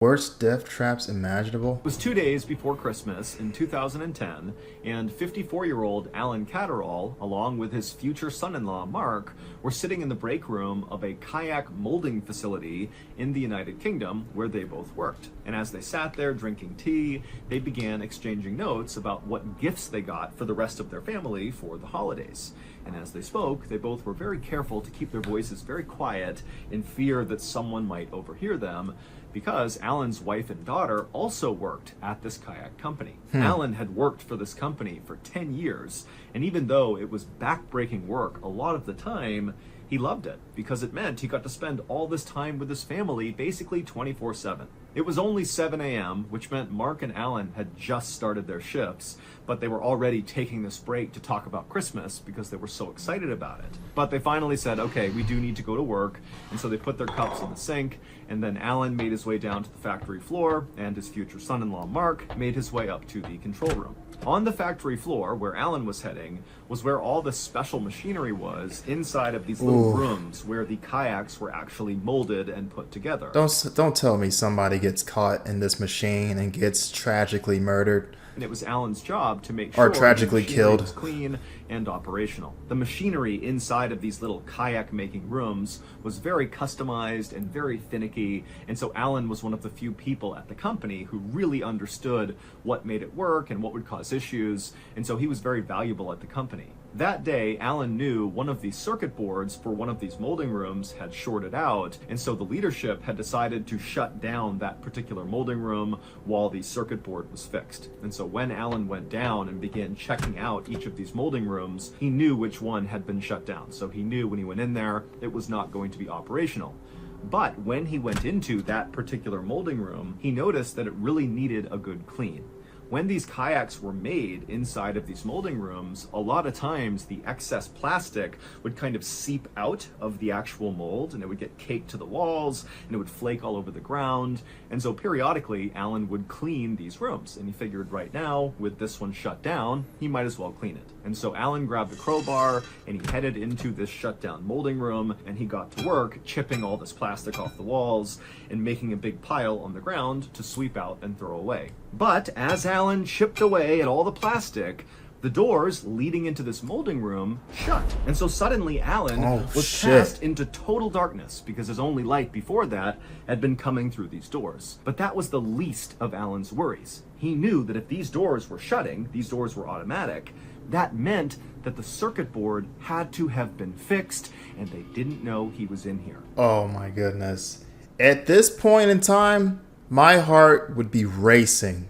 Worst death traps imaginable? It was 2 days before Christmas in 2010, and 54-year-old Alan Catterall, along with his future son-in-law Mark, were sitting in the break room of a kayak molding facility in the United Kingdom where they both worked. And as they sat there drinking tea, they began exchanging notes about what gifts they got for the rest of their family for the holidays. And as they spoke, they both were very careful to keep their voices very quiet in fear that someone might overhear them, because Alan's wife and daughter also worked at this kayak company. Alan had worked for this company for 10 years, and even though it was back-breaking work a lot of the time, he loved it because it meant he got to spend all this time with his family basically 24/7. It was only 7 a.m., which meant Mark and Alan had just started their shifts, but they were already taking this break to talk about Christmas because they were so excited about it. But they finally said, okay, we do need to go to work, and so they put their cups in the sink, and then Alan made his way down to the factory floor, and his future son-in-law Mark made his way up to the control room. On the factory floor, where Alan was heading, was where all the special machinery was inside of these little rooms where the kayaks were actually molded and put together. Don't tell me somebody gets caught in this machine and gets tragically murdered. And it was Alan's job to make sure Or tragically the machinery killed. was clean and operational. The machinery inside of these little kayak making rooms was very customized and very finicky, and so Alan was one of the few people at the company who really understood what made it work and what would cause issues, and so he was very valuable at the company. That day, Alan knew one of the circuit boards for one of these molding rooms had shorted out, and so the leadership had decided to shut down that particular molding room while the circuit board was fixed. And so when Alan went down and began checking out each of these molding rooms, he knew which one had been shut down. So he knew when he went in there, it was not going to be operational. But when he went into that particular molding room, he noticed that it really needed a good clean. When these kayaks were made inside of these molding rooms, a lot of times the excess plastic would kind of seep out of the actual mold, and it would get caked to the walls, and it would flake all over the ground. And so periodically, Alan would clean these rooms, and he figured right now, with this one shut down, he might as well clean it. And so Alan grabbed a crowbar, and he headed into this shut down molding room, and he got to work chipping all this plastic off the walls and making a big pile on the ground to sweep out and throw away. But as Alan chipped away at all the plastic, the doors leading into this molding room shut. And so suddenly Alan was cast into total darkness because his only light before that had been coming through these doors. But that was the least of Alan's worries. He knew that if these doors were shutting, these doors were automatic, that meant that the circuit board had to have been fixed, and they didn't know he was in here. Oh my goodness. At this point in time, my heart would be racing.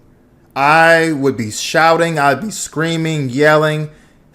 I would be shouting, I'd be screaming, yelling,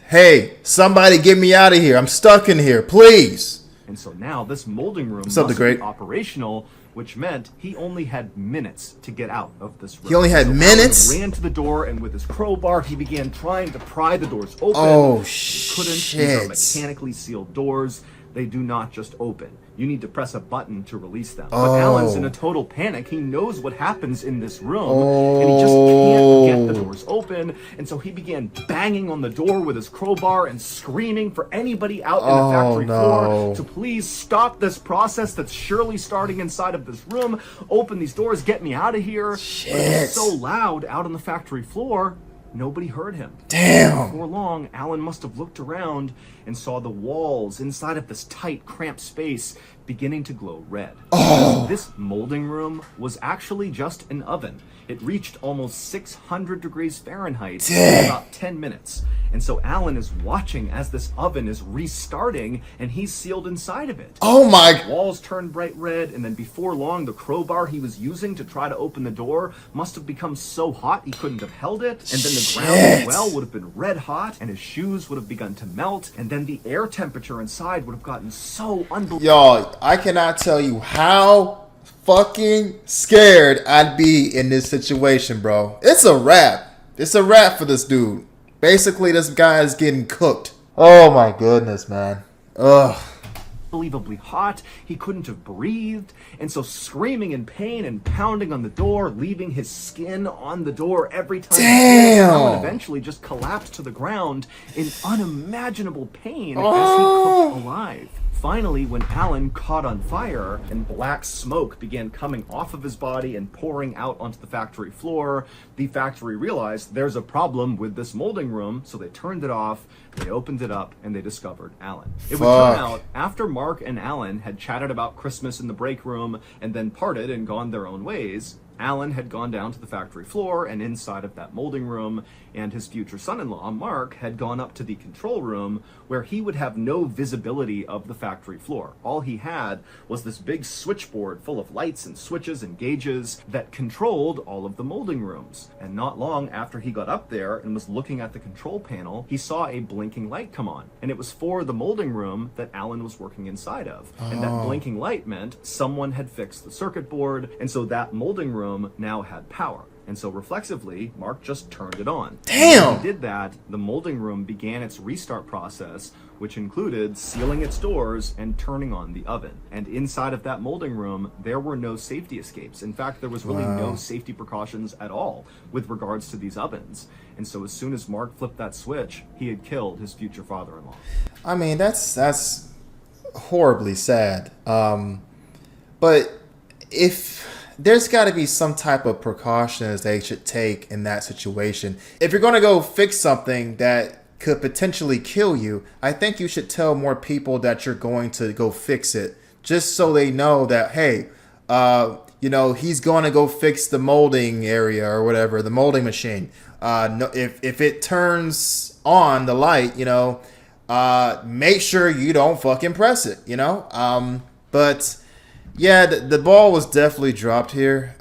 "Hey, somebody get me out of here. I'm stuck in here, please." And so now this molding room What's up, must the great? be operational, which meant he only had minutes to get out of this room. He only had minutes? Alan ran to the door, and with his crowbar, he began trying to pry the doors open. Oh, He couldn't. These shit. are mechanically sealed doors. They do not just open. You need to press a button to release them. But Alan's in a total panic. He knows what happens in this room, and he just can't get the doors open. And so he began banging on the door with his crowbar and screaming for anybody out in the factory floor to please stop this process that's surely starting inside of this room. Open these doors, get me out of here. Shit. But it was so loud out on the factory floor, nobody heard him. Damn. Before long, Alan must have looked around and saw the walls inside of this tight, cramped space beginning to glow red. This molding room was actually just an oven. It reached almost 600 degrees Fahrenheit in about 10 minutes. And so Alan is watching as this oven is restarting, and he's sealed inside of it. Oh my. Walls turned bright red, and then before long, the crowbar he was using to try to open the door must have become so hot he couldn't have held it, and then the ground as well would have been red hot, and his shoes would have begun to melt, and then the air temperature inside would have gotten so unbelievable. Y'all, I cannot tell you how fucking scared I'd be in this situation, bro. It's a wrap. It's a wrap for this dude. Basically, this guy is getting cooked. Oh my goodness, man. Ugh. Unbelievably hot. He couldn't have breathed, and so screaming in pain and pounding on the door, leaving his skin on the door every time. Damn. Alan eventually just collapsed to the ground in unimaginable pain as he cooked alive. finally, when Alan caught on fire and black smoke began coming off of his body and pouring out onto the factory floor, the factory realized there's a problem with this molding room, so they turned it off, they opened it up, and they discovered Alan. It would turn out, after Mark and Alan had chatted about Christmas in the break room and then parted and gone their own ways, Alan had gone down to the factory floor and inside of that molding room, and his future son-in-law, Mark, had gone up to the control room where he would have no visibility of the factory floor. All he had was this big switchboard full of lights and switches and gauges that controlled all of the molding rooms. And not long after he got up there and was looking at the control panel, he saw a blinking light come on. And it was for the molding room that Alan was working inside of. And that blinking light meant someone had fixed the circuit board, and so that molding room now had power. And so reflexively, Mark just turned it on. Damn! And when he did that, the molding room began its restart process, which included sealing its doors and turning on the oven. And inside of that molding room, there were no safety escapes. In fact, there was really no safety precautions at all with regards to these ovens. And so as soon as Mark flipped that switch, he had killed his future father-in-law. I mean, that's horribly sad. But if there's got to be some type of precautions they should take in that situation. If you're going to go fix something that could potentially kill you, I think you should tell more people that you're going to go fix it, just so they know that, hey, he's going to go fix the molding area or whatever, the molding machine. No, if it turns on the light, make sure you don't fucking press it, but yeah, the ball was definitely dropped here.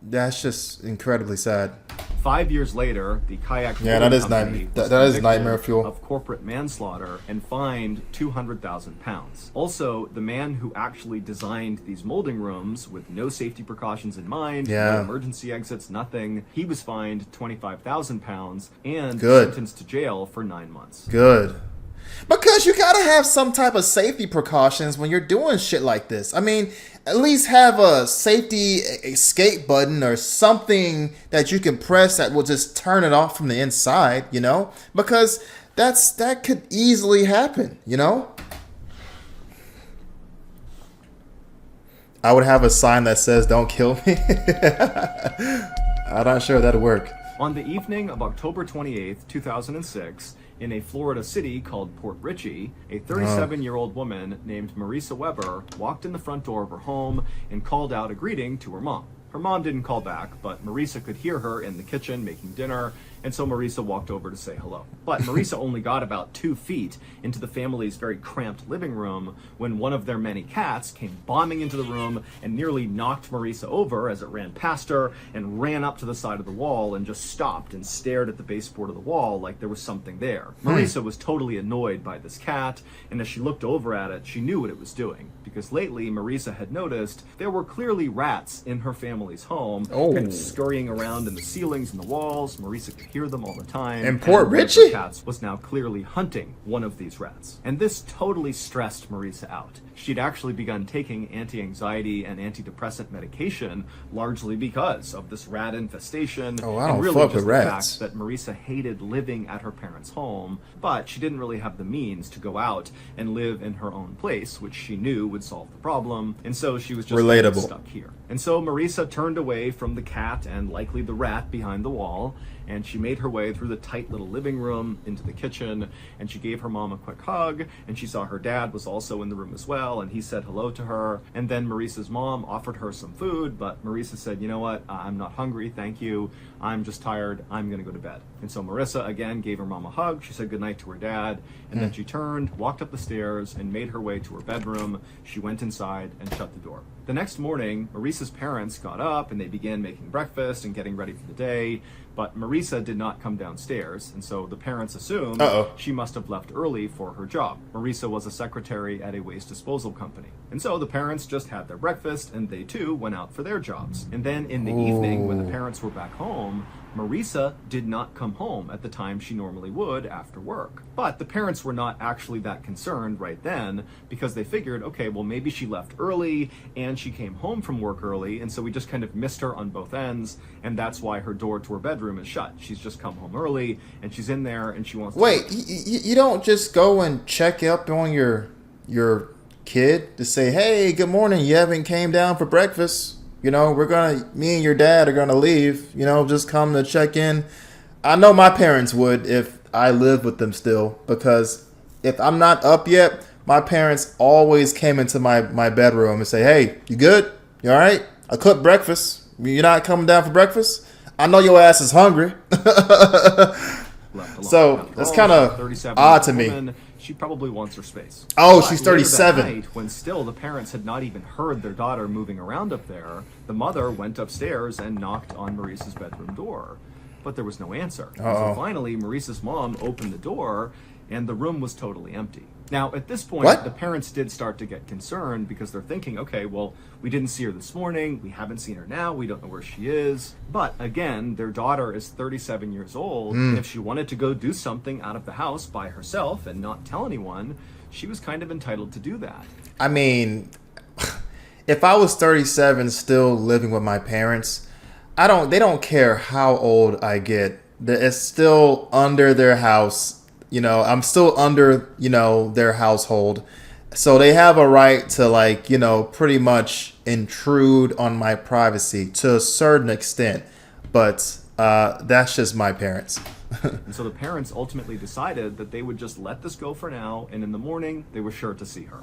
That's just incredibly sad. 5 years later, the kayak that is nightmare fuel of corporate manslaughter and fined £200,000. Also, the man who actually designed these molding rooms with no safety precautions in mind, no emergency exits, nothing, he was fined £25,000 and sentenced to jail for 9 months. Good. Because you gotta have some type of safety precautions when you're doing shit like this. I mean, at least have a safety escape button or something that you can press that will just turn it off from the inside, Because that could easily happen, I would have a sign that says, "Don't kill me." I'm not sure that'll work. On the evening of October 28th, 2006, in a Florida city called Port Richey, a 37-year-old woman named Marisa Weber walked in the front door of her home and called out a greeting to her mom. Her mom didn't call back, but Marisa could hear her in the kitchen making dinner, and so Marisa walked over to say hello. But Marisa only got about 2 feet into the family's very cramped living room when one of their many cats came bombing into the room and nearly knocked Marisa over as it ran past her and ran up to the side of the wall and just stopped and stared at the baseboard of the wall like there was something there. Marisa was totally annoyed by this cat, and as she looked over at it, she knew what it was doing, because lately Marisa had noticed there were clearly rats in her family's home, kind of scurrying around in the ceilings and the walls. Marisa could hear them all the time. And Port Richey? Cats was now clearly hunting one of these rats. And this totally stressed Marisa out. She'd actually begun taking anti-anxiety and antidepressant medication largely because of this rat infestation. And really just the fact that Marisa hated living at her parents' home, but she didn't really have the means to go out and live in her own place, which she knew would solve the problem. And so she was just stuck here. And so Marisa turned away from the cat and likely the rat behind the wall, and she made her way through the tight little living room into the kitchen, and she gave her mom a quick hug, and she saw her dad was also in the room as well, and he said hello to her. And then Marisa's mom offered her some food, but Marisa said, "You know what, I'm not hungry, thank you. I'm just tired, I'm gonna go to bed." And so Marisa again gave her mom a hug, she said goodnight to her dad, and then she turned, walked up the stairs, and made her way to her bedroom. She went inside and shut the door. The next morning, Marisa's parents got up and they began making breakfast and getting ready for the day, but Marisa did not come downstairs, and so the parents assumed she must have left early for her job. Marisa was a secretary at a waste disposal company. And so the parents just had their breakfast and they too went out for their jobs. And then in the evening, when the parents were back home, Marisa did not come home at the time she normally would after work. But the parents were not actually that concerned right then, because they figured, okay, well maybe she left early and she came home from work early, and so we just kind of missed her on both ends, and that's why her door to her bedroom is shut. She's just come home early and she's in there and she wants to you don't just go and check up on your your kid to say, "Hey, good morning. You haven't came down for breakfast. You know, me and your dad are gonna leave. You know, just come to check in." I know my parents would if I lived with them still, because if I'm not up yet, my parents always came into my bedroom and say, "Hey, you good? You all right? I cooked breakfast. You're not coming down for breakfast? I know your ass is hungry." So that's kind of odd to me. She probably wants her space. Oh, But she's later that 37. night, when still the parents had not even heard their daughter moving around up there, the mother went upstairs and knocked on Maurice's bedroom door. But there was no answer. So finally, Maurice's mom opened the door, and the room was totally empty. Now, at this point, What? the parents did start to get concerned because they're thinking, okay, well, we didn't see her this morning. We haven't seen her now. We don't know where she is. But again, their daughter is 37 years old. And if she wanted to go do something out of the house by herself and not tell anyone, she was kind of entitled to do that. I mean, if I was 37 still living with my parents, they don't care how old I get. It's still under their house. You know, I'm still under, their household. So they have a right to, like, pretty much intrude on my privacy to a certain extent. But that's just my parents. And so the parents ultimately decided that they would just let this go for now, and in the morning, they were sure to see her.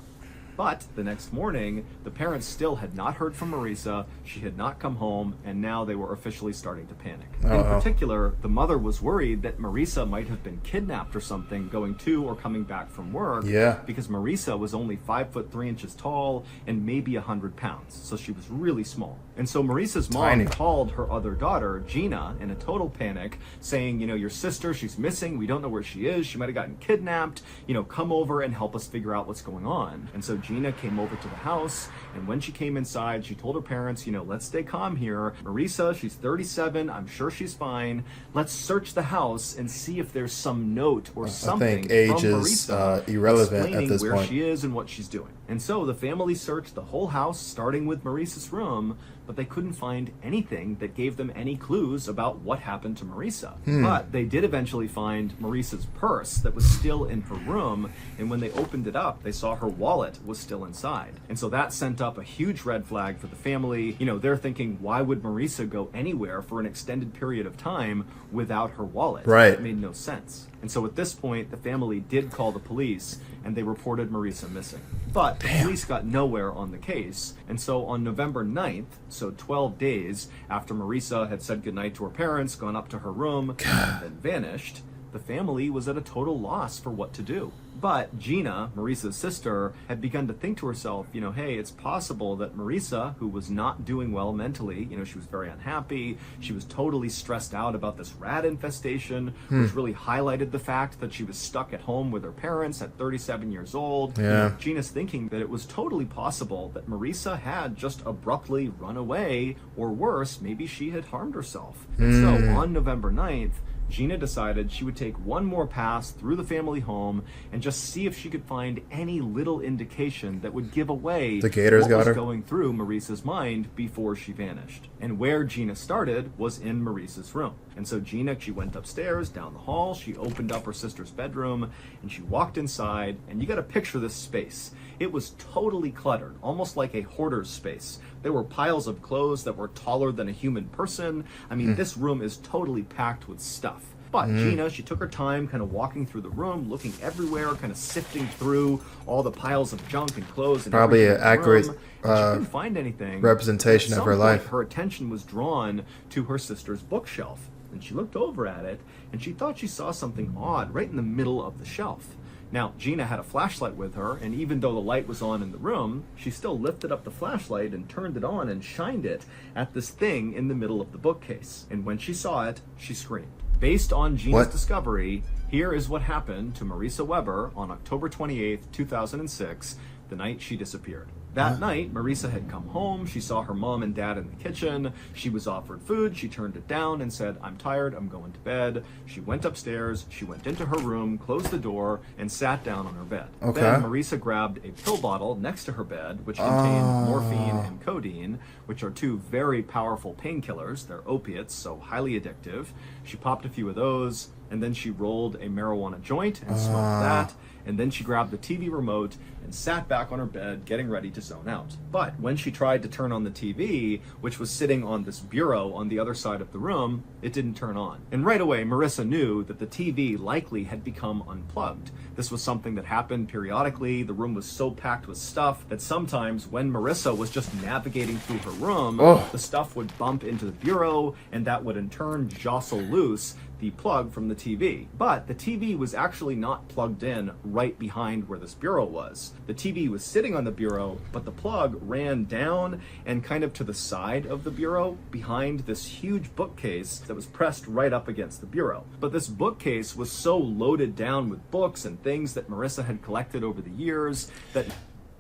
But the next morning, the parents still had not heard from Marisa. She had not come home, and now they were officially starting to panic. In particular, the mother was worried that Marisa might have been kidnapped or something going to or coming back from work. Yeah. Because Marisa was only 5'3" tall and maybe 100 pounds, so she was really small. And so Marisa's mom Tiny. called her other daughter, Gina, in a total panic, saying, your sister, she's missing. We don't know where she is. She might have gotten kidnapped. Come over and help us figure out what's going on. And so Gina came over to the house, and when she came inside, she told her parents, let's stay calm here. Marisa, she's 37. I'm sure she's fine. Let's search the house and see if there's some note or something think age from is Marisa irrelevant explaining at this where point. she is and what she's doing. And so the family searched the whole house, starting with Marisa's room, but they couldn't find anything that gave them any clues about what happened to Marisa. But they did eventually find Marisa's purse that was still in her room, and when they opened it up, they saw her wallet was still inside. And so that sent up a huge red flag for the family. They're thinking, why would Marisa go anywhere for an extended period of time without her wallet? Right. It made no sense. And so at this point, the family did call the police, and they reported Marisa missing. But the police got nowhere on the case, and so on November 9th, so 12 days after Marisa had said goodnight to her parents, gone up to her room, and then vanished, the family was at a total loss for what to do. But Gina, Marisa's sister, had begun to think to herself, hey, it's possible that Marisa, who was not doing well mentally, she was very unhappy, she was totally stressed out about this rat infestation, which really highlighted the fact that she was stuck at home with her parents at 37 years old. Yeah. Gina's thinking that it was totally possible that Marisa had just abruptly run away, or worse, maybe she had harmed herself. And so on November 9th, Gina decided she would take one more pass through the family home and just see if she could find any little indication that would give away The gators what got was her? going through Marisa's mind before she vanished. And where Gina started was in Marisa's room. And so Gina, she went upstairs, down the hall, she opened up her sister's bedroom, and she walked inside, and you gotta picture this space. It was totally cluttered, almost like a hoarder's space. There were piles of clothes that were taller than a human person. I mean, this room is totally packed with stuff. But Gina, she took her time kind of walking through the room, looking everywhere, kind of sifting through all the piles of junk and clothes. And Probably everything an in the room, accurate, and she couldn't find anything. representation At of her some point, life. Her attention was drawn to her sister's bookshelf. And she looked over at it, and she thought she saw something odd right in the middle of the shelf. Now, Gina had a flashlight with her, and even though the light was on in the room, she still lifted up the flashlight and turned it on and shined it at this thing in the middle of the bookcase. And when she saw it, she screamed. Based on Gina's What? discovery, here is what happened to Marisa Weber on October 28th, 2006, the night she disappeared. That night, Marisa had come home. She saw her mom and dad in the kitchen. She was offered food. She turned it down and said, I'm tired. I'm going to bed. She went upstairs. She went into her room, closed the door, and sat down on her bed. Okay. Then Marisa grabbed a pill bottle next to her bed, which contained morphine and codeine, which are two very powerful painkillers. They're opiates, so highly addictive. She popped a few of those, and then she rolled a marijuana joint and smoked that. and then she grabbed the TV remote and sat back on her bed, getting ready to zone out. But when she tried to turn on the TV, which was sitting on this bureau on the other side of the room, it didn't turn on. And right away, Marissa knew that the TV likely had become unplugged. This was something that happened periodically. The room was so packed with stuff that sometimes when Marissa was just navigating through her room, the stuff would bump into the bureau, and that would in turn jostle loose the plug from the TV. But the TV was actually not plugged in right behind where this bureau was. The TV was sitting on the bureau, but the plug ran down and kind of to the side of the bureau behind this huge bookcase that was pressed right up against the bureau. But this bookcase was so loaded down with books and things that Marissa had collected over the years that...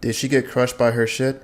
Did she get crushed by her shit?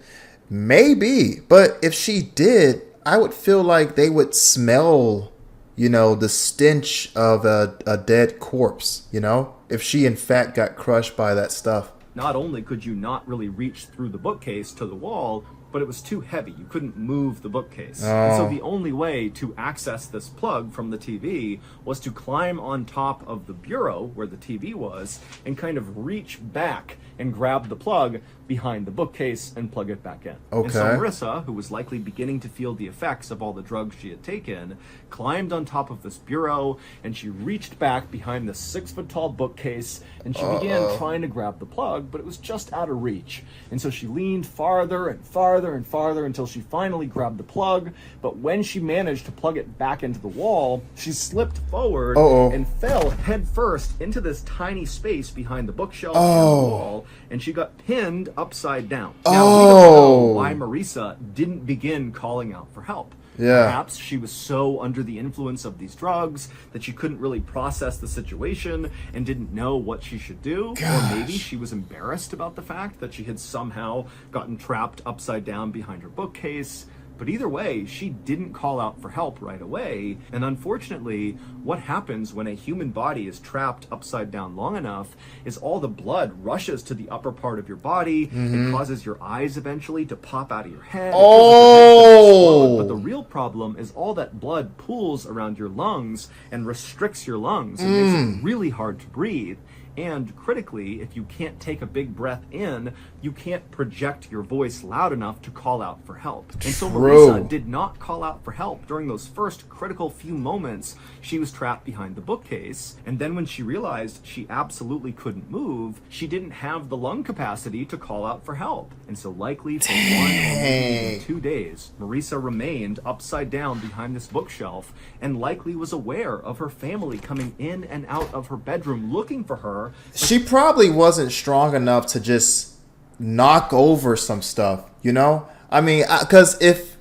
Maybe. But if she did, I would feel like they would smell, you know, the stench of a dead corpse, you know, if she in fact got crushed by that stuff. Not only could you not really reach through the bookcase to the wall, but it was too heavy. You couldn't move the bookcase. And so the only way to access this plug from the TV was to climb on top of the bureau where the TV was and kind of reach back and grab the plug behind the bookcase and plug it back in. Okay. And so Marissa, who was likely beginning to feel the effects of all the drugs she had taken, climbed on top of this bureau and she reached back behind this 6-foot-tall bookcase and she began trying to grab the plug, but it was just out of reach. And so she leaned farther and farther and farther until she finally grabbed the plug. But when she managed to plug it back into the wall, she slipped forward and fell headfirst into this tiny space behind the bookshelf and the wall, and she got pinned upside down. Now, we don't know why Marissa didn't begin calling out for help. Perhaps she was so under the influence of these drugs that she couldn't really process the situation and didn't know what she should do. Or maybe she was embarrassed about the fact that she had somehow gotten trapped upside down behind her bookcase. But either way, she didn't call out for help right away. And unfortunately, what happens when a human body is trapped upside down long enough is all the blood rushes to the upper part of your body. It causes your eyes eventually to pop out of your head. But the real problem is all that blood pools around your lungs and restricts your lungs and makes it really hard to breathe. And critically, if you can't take a big breath in, you can't project your voice loud enough to call out for help. And so Marissa did not call out for help during those first critical few moments she was trapped behind the bookcase. And then when she realized she absolutely couldn't move, she didn't have the lung capacity to call out for help. And so likely for 1 or maybe 2 days, Marissa remained upside down behind this bookshelf and likely was aware of her family coming in and out of her bedroom looking for her. She probably wasn't strong enough to just knock over some stuff, you know? I mean, because if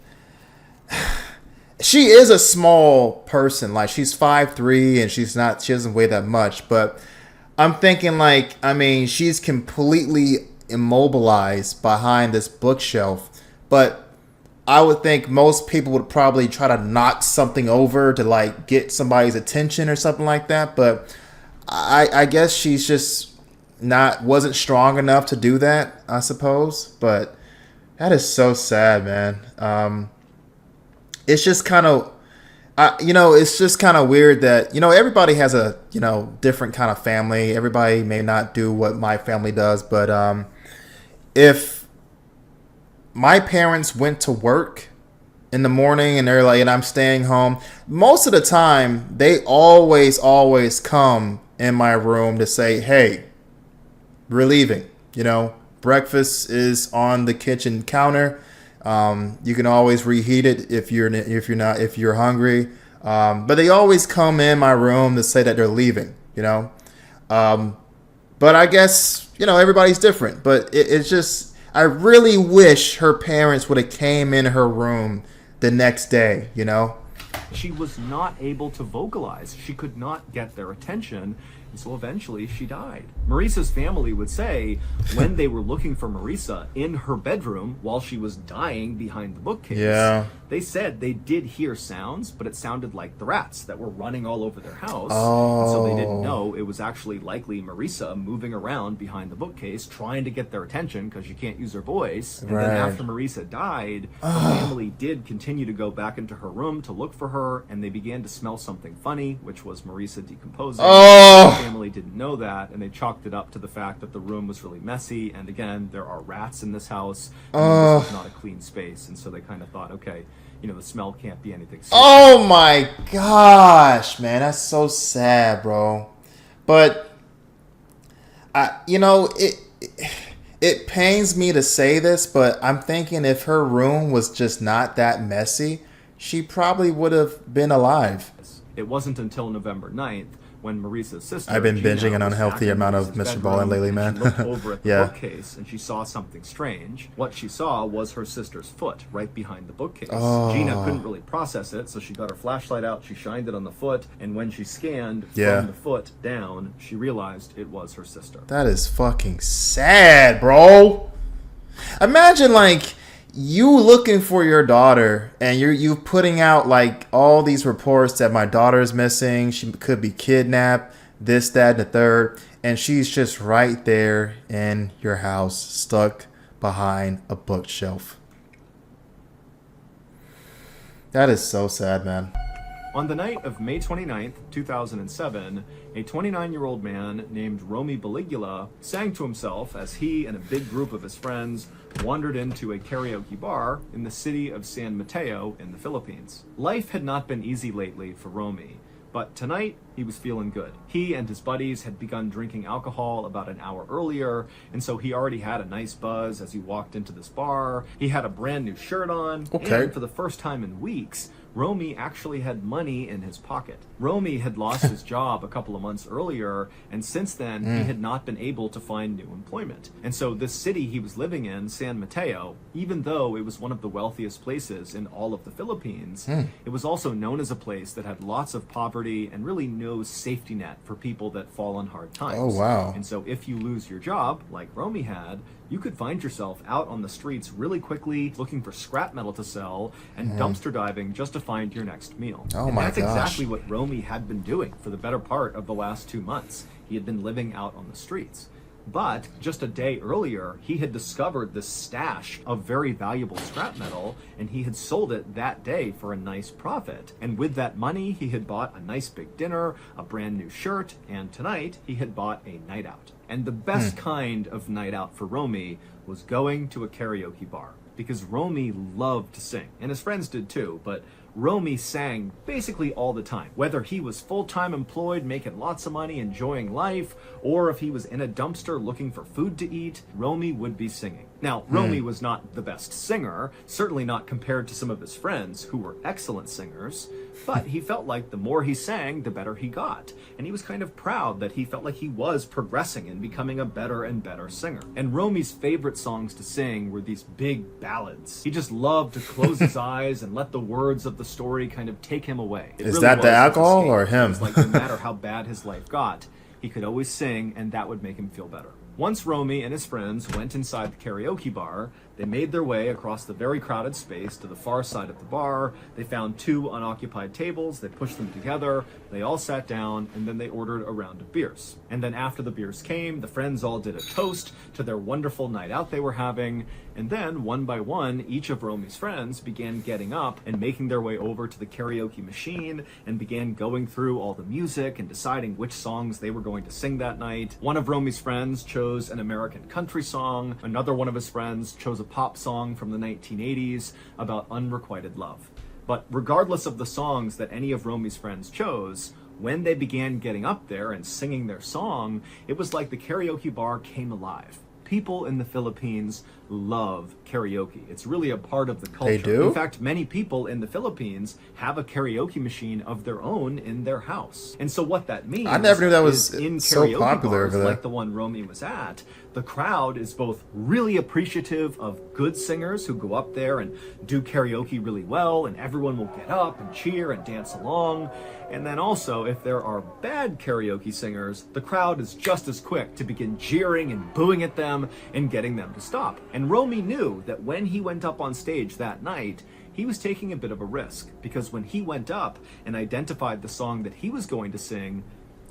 she is a small person, like she's 5'3" and she doesn't weigh that much, but I'm thinking like, I mean, she's completely immobilized behind this bookshelf, but I would think most people would probably try to knock something over to like get somebody's attention or something like that, but I guess she's just wasn't strong enough to do that, I suppose. But that is so sad, man. It's just kind of, it's just kind of weird that, everybody has a, different kind of family. Everybody may not do what my family does, but if my parents went to work in the morning and they're like, and I'm staying home, most of the time they always come in my room to say, hey, we're leaving. Breakfast is on the kitchen counter. You can always reheat it if you're hungry. But they always come in my room to say that they're leaving. But I guess everybody's different. But it's just, I really wish her parents would have came in her room the next day. She was not able to vocalize. She could not get their attention. And so eventually she died. Marissa's family would say when they were looking for Marissa in her bedroom while she was dying behind the bookcase, They said they did hear sounds, but it sounded like the rats that were running all over their house. Oh. And so they didn't know it was actually likely Marisa moving around behind the bookcase trying to get their attention because she can't use her voice. And then after Marisa died, the family did continue to go back into her room to look for her, and they began to smell something funny, which was Marisa decomposing. The family didn't know that, and they chalked it up to the fact that the room was really messy, and again, there are rats in this house, and this is not a clean space, and so they kind of thought, okay, you know, the smell can't be anything serious. Oh my gosh, man, that's so sad, bro. But it pains me to say this, but I'm thinking if her room was just not that messy, she probably would have been alive. It wasn't until November 9th when Marisa's sister, I've been Gina, binging an unhealthy amount of Mr. Ballin lately, man. She looked over at the bookcase and she saw something strange. What she saw was her sister's foot right behind the bookcase. Gina couldn't really process it, so she got her flashlight out, she shined it on the foot, and when she scanned from the foot down, she realized it was her sister. That is fucking sad, bro. Imagine, like, you looking for your daughter and you putting out like all these reports that my daughter's missing, she could be kidnapped, this, that, and the third, and she's just right there in your house, stuck behind a bookshelf. That is so sad, man. On the night of May 29th, 2007, a 29-year-old man named Romy Baligula sang to himself as he and a big group of his friends wandered into a karaoke bar in the city of San Mateo in the Philippines. Life had not been easy lately for Romy, but tonight he was feeling good. He and his buddies had begun drinking alcohol about an hour earlier, and so he already had a nice buzz as he walked into this bar. He had a brand new shirt on, and for the first time in weeks, Romy actually had money in his pocket. Romy had lost his job a couple of months earlier, and since then, he had not been able to find new employment. And so this city he was living in, San Mateo, even though it was one of the wealthiest places in all of the Philippines, it was also known as a place that had lots of poverty and really no safety net for people that fall on hard times. Oh, wow. And so if you lose your job, like Romy had, you could find yourself out on the streets really quickly looking for scrap metal to sell and dumpster diving just to find your next meal. Oh, and my that's gosh. exactly what Romy had been doing for the better part of the last 2 months. He had been living out on the streets. But just a day earlier, he had discovered this stash of very valuable scrap metal, and he had sold it that day for a nice profit. And with that money, he had bought a nice big dinner, a brand new shirt, and tonight he had bought a night out. And the best kind of night out for Romy was going to a karaoke bar, because Romy loved to sing, and his friends did too, but Romy sang basically all the time. Whether he was full-time employed, making lots of money, enjoying life, or if he was in a dumpster looking for food to eat, Romy would be singing. Now, Romy was not the best singer, certainly not compared to some of his friends who were excellent singers, but he felt like the more he sang, the better he got. And he was kind of proud that he felt like he was progressing and becoming a better and better singer. And Romy's favorite songs to sing were these big ballads. He just loved to close his eyes and let the words of the story kind of take him away. Is that the alcohol or him? It was like no matter how bad his life got, he could always sing, and that would make him feel better. Once Romy and his friends went inside the karaoke bar, they made their way across the very crowded space to the far side of the bar. They found 2 unoccupied tables, they pushed them together, they all sat down, and then they ordered a round of beers. And then after the beers came, the friends all did a toast to their wonderful night out they were having, and then one by one, each of Romy's friends began getting up and making their way over to the karaoke machine and began going through all the music and deciding which songs they were going to sing that night. One of Romy's friends chose an American country song, another one of his friends chose a pop song from the 1980s about unrequited love. But regardless of the songs that any of Romy's friends chose, when they began getting up there and singing their song, it was like the karaoke bar came alive. People in the Philippines love karaoke. It's really a part of the culture. They do? In fact, many people in the Philippines have a karaoke machine of their own in their house. And so what that means, I never knew that was is in so karaoke popular bars over there. like the one Romy was at, the crowd is both really appreciative of good singers who go up there and do karaoke really well, and everyone will get up and cheer and dance along. And then also, if there are bad karaoke singers, the crowd is just as quick to begin jeering and booing at them and getting them to stop. And Romy knew that when he went up on stage that night, he was taking a bit of a risk, because when he went up and identified the song that he was going to sing,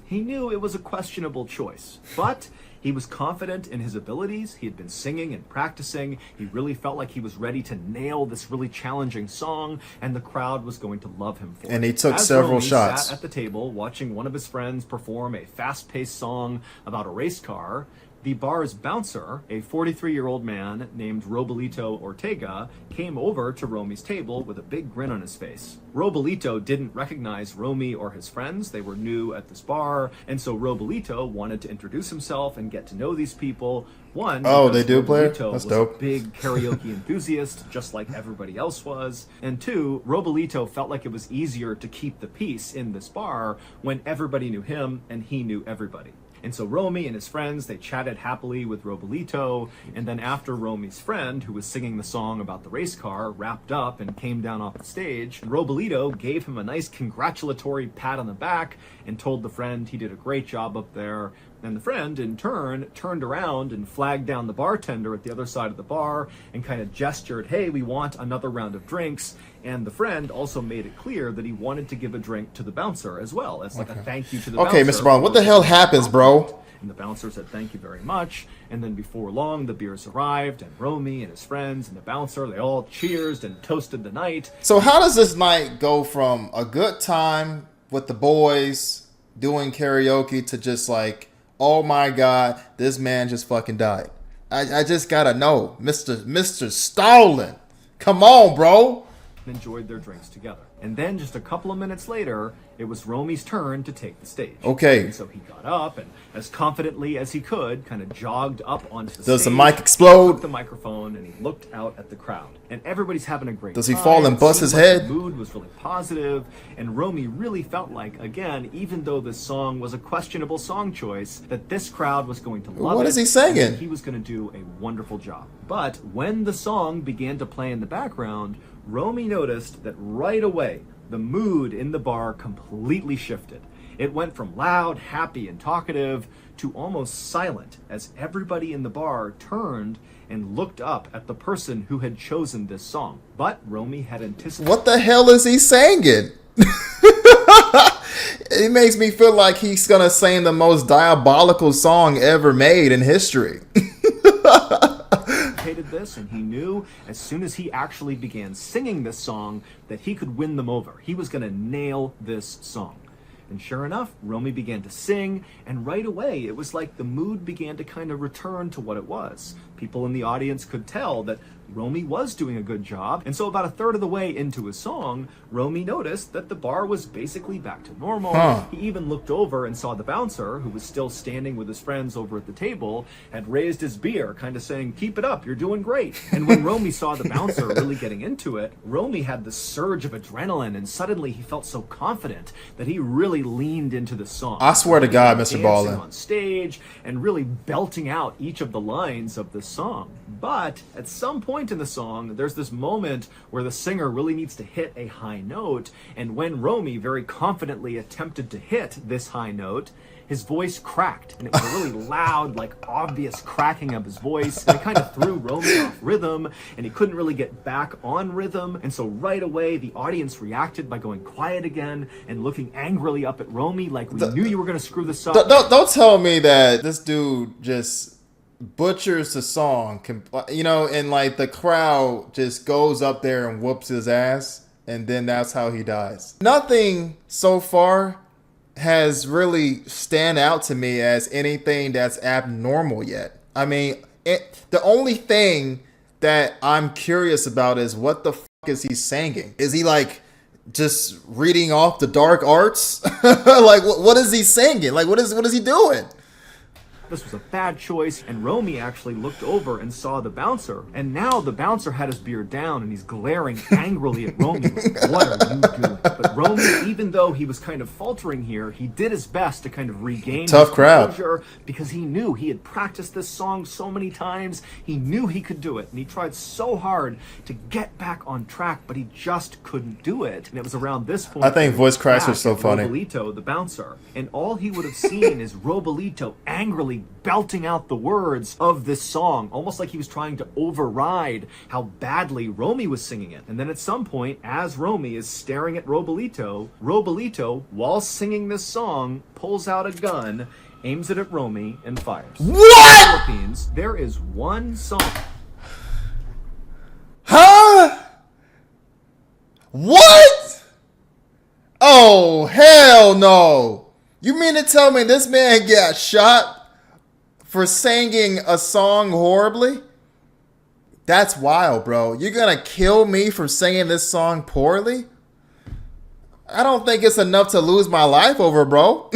he knew it was a questionable choice. But he was confident in his abilities. He had been singing and practicing. He really felt like he was ready to nail this really challenging song, and the crowd was going to love him for it. And he took As several Romy shots. sat at the table watching one of his friends perform a fast-paced song about a race car, the bar's bouncer, a 43-year-old man named Robalito Ortega, came over to Romy's table with a big grin on his face. Robalito didn't recognize Romy or his friends. They were new at this bar, and so Robalito wanted to introduce himself and get to know these people. One, Oh, because they do, player? Robalito That's was dope. a big karaoke enthusiast, just like everybody else was. And two, Robalito felt like it was easier to keep the peace in this bar when everybody knew him and he knew everybody. And so Romy and his friends, they chatted happily with Robalito, and then after Romy's friend, who was singing the song about the race car, wrapped up and came down off the stage, Robalito gave him a nice congratulatory pat on the back and told the friend he did a great job up there. And the friend, in turn, turned around and flagged down the bartender at the other side of the bar and kind of gestured, hey, we want another round of drinks. And the friend also made it clear that he wanted to give a drink to the bouncer as well, as like a thank you to the bouncer. Okay, Mr. Brown, what the hell happens, bro? And the bouncer said, thank you very much. And then before long, the beers arrived, and Romy and his friends and the bouncer, they all cheersed and toasted the night. So how does this night go from a good time with the boys doing karaoke to just like, oh my God, this man just fucking died? I just gotta know, Mr. Stalin, come on, bro. Enjoyed their drinks together. And then just a couple of minutes later, it was Romy's turn to take the stage. Okay. And so he got up and, as confidently as he could, kind of jogged up onto the stage. Does the mic explode? Took the microphone and he looked out at the crowd. And everybody's having a great time. Does he fall and It bust seemed his like head? The mood was really positive, and Romy really felt like, again, even though this song was a questionable song choice, that this crowd was going to love it. What is he singing? And he was going to do a wonderful job. But when the song began to play in the background, Romy noticed that right away, the mood in the bar completely shifted. It went from loud, happy, and talkative to almost silent as everybody in the bar turned and looked up at the person who had chosen this song. But Romy had anticipated. What the hell is he singing? It makes me feel like he's gonna sing the most diabolical song ever made in history. This, and he knew as soon as he actually began singing this song that he could win them over. He was going to nail this song. And sure enough, Romy began to sing, and right away it was like the mood began to kind of return to what it was. People in the audience could tell that Romy was doing a good job, and so about a third of the way into his song, Romy noticed that the bar was basically back to normal. He even looked over and saw the bouncer, who was still standing with his friends over at the table, had raised his beer, kind of saying, keep it up, you're doing great. And when Romy saw the bouncer really getting into it, Romy had this surge of adrenaline, and suddenly he felt so confident that he really leaned into the song. I swear to God, Mr. Dancing Ballin. on stage and really belting out each of the lines of the song. But at some point in the song, there's this moment where the singer really needs to hit a high note, and when Romy very confidently attempted to hit this high note, his voice cracked, and it was a really loud, like obvious cracking of his voice, and it kind of threw Romy off rhythm, and he couldn't really get back on rhythm, and so right away the audience reacted by going quiet again and looking angrily up at Romy like, we knew you were going to screw this up. Don't tell me that this dude just butchers the song, and like the crowd just goes up there and whoops his ass, and then that's how he dies. Nothing so far has really stand out to me as anything that's abnormal yet. I mean, the only thing that I'm curious about is what the fuck is he singing? Is he like just reading off the dark arts? Like what is he singing? Like what is he doing? This was a bad choice, and Romy actually looked over and saw the bouncer, and now the bouncer had his beard down and he's glaring angrily at Romy like, what are you doing? But Romy, even though he was kind of faltering here, he did his best to kind of regain Tough his crowd. composure, because he knew he had practiced this song so many times. He knew he could do it, and he tried so hard to get back on track, but he just couldn't do it. And it was around this point I think voice cracks are back so at funny. Robalito, the bouncer, and all he would have seen is Robalito angrily suddenly belting out the words of this song, almost like he was trying to override how badly Romy was singing it. And then at some point, as Romy is staring at Robolito, while singing this song, pulls out a gun, aims it at Romy, and fires. What? In the Philippines, there is one song. Huh? What? Oh, hell no. You mean to tell me this man got shot for singing a song horribly? That's wild, bro. You're gonna kill me for singing this song poorly? I don't think it's enough to lose my life over, bro.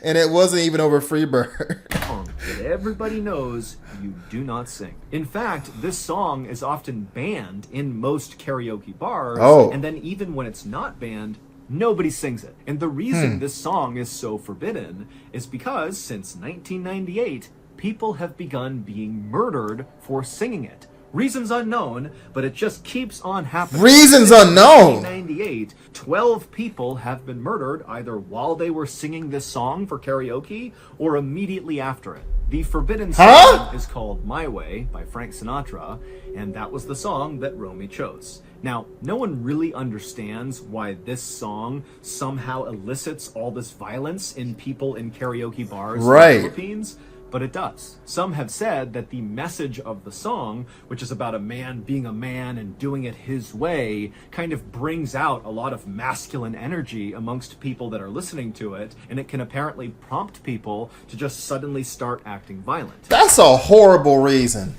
And it wasn't even over Freebird. That everybody knows you do not sing. In fact, this song is often banned in most karaoke bars. Oh. And then even when it's not banned, nobody sings it. And the reason this song is so forbidden is because since 1998, people have begun being murdered for singing it. Reasons unknown, but it just keeps on happening. Reasons unknown. In 1998, 12 people have been murdered either while they were singing this song for karaoke or immediately after it. The forbidden song is called My Way by Frank Sinatra, and that was the song that Romy chose. Now, no one really understands why this song somehow elicits all this violence in people in karaoke bars in the Philippines, but it does. Some have said that the message of the song, which is about a man being a man and doing it his way, kind of brings out a lot of masculine energy amongst people that are listening to it, and it can apparently prompt people to just suddenly start acting violent. That's a horrible reason.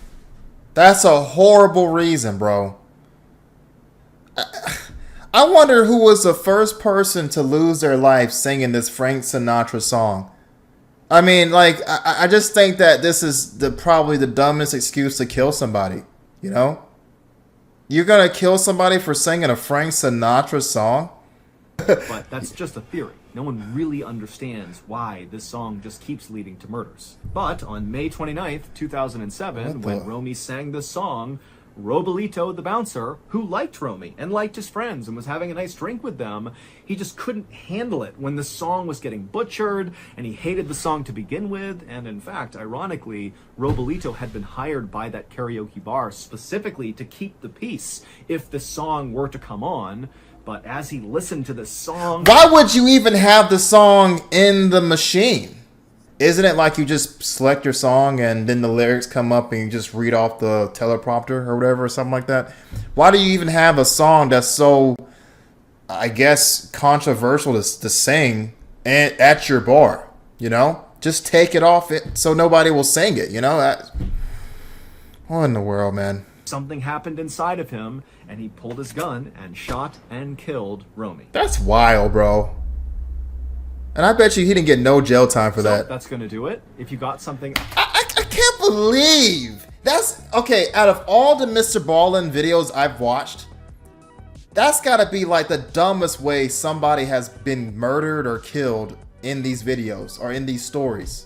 That's a horrible reason, bro. I wonder who was the first person to lose their life singing this Frank Sinatra song. I mean, like, I just think that this is probably the dumbest excuse to kill somebody, you know? You're gonna kill somebody for singing a Frank Sinatra song? But that's just a theory. No one really understands why this song just keeps leading to murders. But on May 29th, 2007, when Romy sang this song, Robolito, the bouncer, who liked Romy and liked his friends and was having a nice drink with them, he just couldn't handle it when the song was getting butchered, and he hated the song to begin with. And in fact, ironically, Robolito had been hired by that karaoke bar specifically to keep the peace if the song were to come on. But as he listened to this song... Why would you even have the song in the machine? Isn't it like you just select your song and then the lyrics come up and you just read off the teleprompter or whatever or something like that? Why do you even have a song that's so, I guess, controversial to sing at your bar, you know? Just take it off it so nobody will sing it, you know? What in the world, man? Something happened inside of him, and he pulled his gun and shot and killed Romy. That's wild, bro. And I bet you he didn't get no jail time for that. That's going to do it. If you got something... I can't believe. That's... Okay, out of all the Mr. Ballin videos I've watched, that's got to be like the dumbest way somebody has been murdered or killed in these videos or in these stories.